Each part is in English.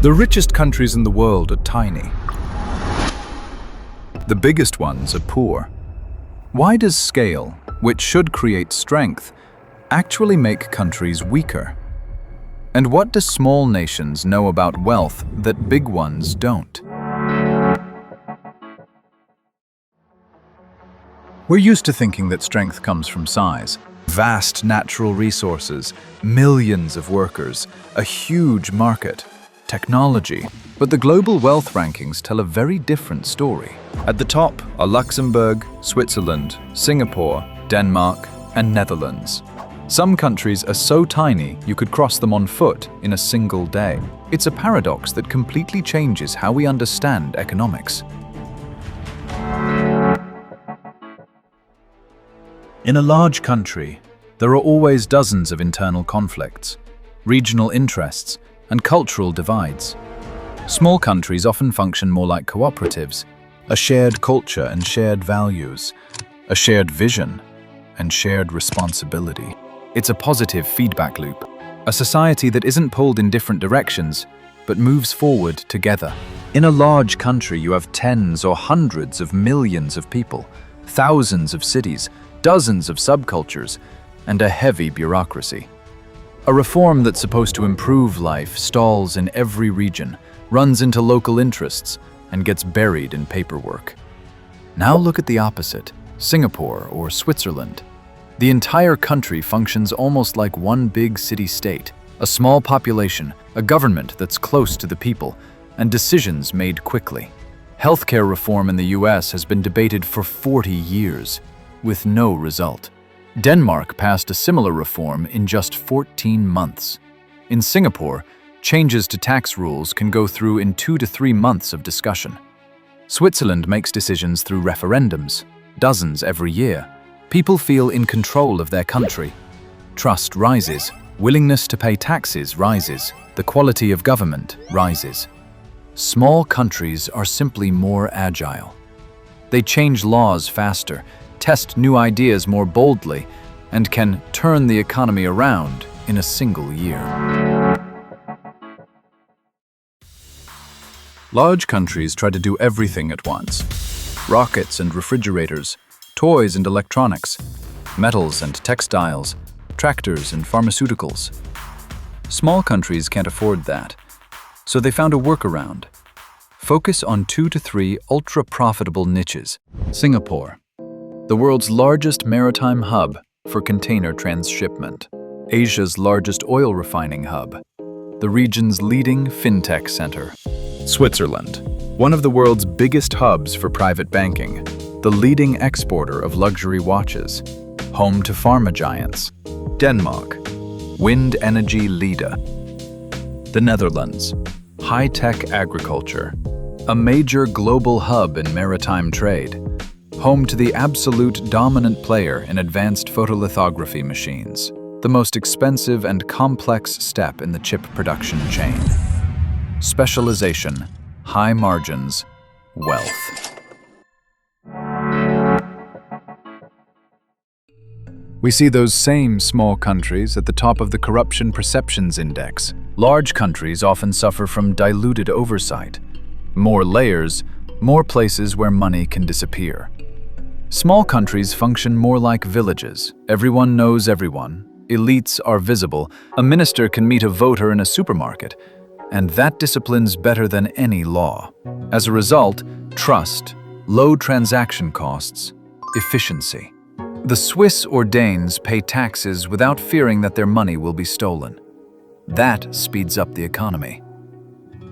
The richest countries in the world are tiny. The biggest ones are poor. Why does scale, which should create strength, actually make countries weaker? And what do small nations know about wealth that big ones don't? We're used to thinking that strength comes from size. Vast natural resources, millions of workers, a huge market, technology. But the global wealth rankings tell a very different story. At the top are Luxembourg, Switzerland, Singapore, Denmark, and Netherlands. Some countries are so tiny you could cross them on foot in a single day. It's a paradox that completely changes how we understand economics. In a large country, there are always dozens of internal conflicts, regional interests, and cultural divides. Small countries often function more like cooperatives, a shared culture and shared values, a shared vision and shared responsibility. It's a positive feedback loop, a society that isn't pulled in different directions, but moves forward together. In a large country, you have tens or hundreds of millions of people, thousands of cities, dozens of subcultures, and a heavy bureaucracy. A reform that's supposed to improve life stalls in every region, runs into local interests, and gets buried in paperwork. Now look at the opposite, Singapore or Switzerland. The entire country functions almost like one big city-state, a small population, a government that's close to the people, and decisions made quickly. Healthcare reform in the US has been debated for 40 years, with no result. Denmark passed a similar reform in just 14 months. In Singapore, changes to tax rules can go through in 2 to 3 months of discussion. Switzerland makes decisions through referendums, dozens every year. People feel in control of their country. Trust rises, willingness to pay taxes rises, the quality of government rises. Small countries are simply more agile. They change laws faster, test new ideas more boldly, and can turn the economy around in a single year. Large countries try to do everything at once. Rockets and refrigerators, toys and electronics, metals and textiles, tractors and pharmaceuticals. Small countries can't afford that, so they found a workaround. Focus on 2 to 3 ultra-profitable niches. Singapore, the world's largest maritime hub for container transshipment. Asia's largest oil refining hub. The region's leading fintech center. Switzerland, one of the world's biggest hubs for private banking. The leading exporter of luxury watches. Home to pharma giants. Denmark, wind energy leader. The Netherlands, high-tech agriculture. A major global hub in maritime trade. Home to the absolute dominant player in advanced photolithography machines, the most expensive and complex step in the chip production chain. Specialization, high margins, wealth. We see those same small countries at the top of the Corruption Perceptions Index. Large countries often suffer from diluted oversight. More layers, more places where money can disappear. Small countries function more like villages. Everyone knows everyone. Elites are visible. A minister can meet a voter in a supermarket, and that disciplines better than any law. As a result, trust, low transaction costs, efficiency. The Swiss or Danes pay taxes without fearing that their money will be stolen. That speeds up the economy.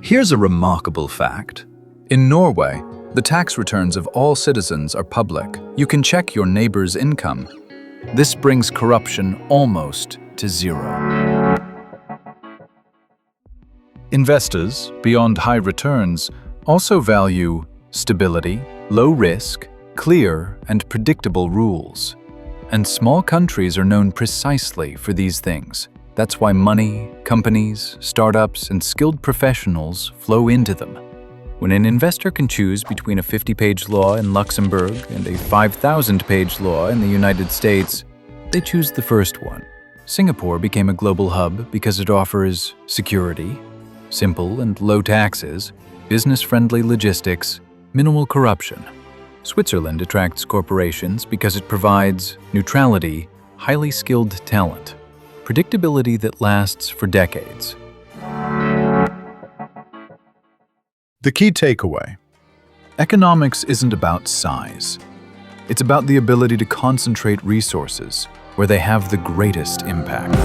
Here's a remarkable fact. In Norway, the tax returns of all citizens are public. You can check your neighbor's income. This brings corruption almost to zero. Investors, beyond high returns, also value stability, low risk, clear and predictable rules. And small countries are known precisely for these things. That's why money, companies, startups, and skilled professionals flow into them. When an investor can choose between a 50-page law in Luxembourg and a 5,000-page law in the United States, they choose the first one. Singapore became a global hub because it offers security, Simple and low taxes, business-friendly logistics, minimal corruption. Switzerland attracts corporations because it provides neutrality, highly skilled talent, predictability that lasts for decades. The key takeaway: Economics isn't about size. It's about the ability to concentrate resources where they have the greatest impact.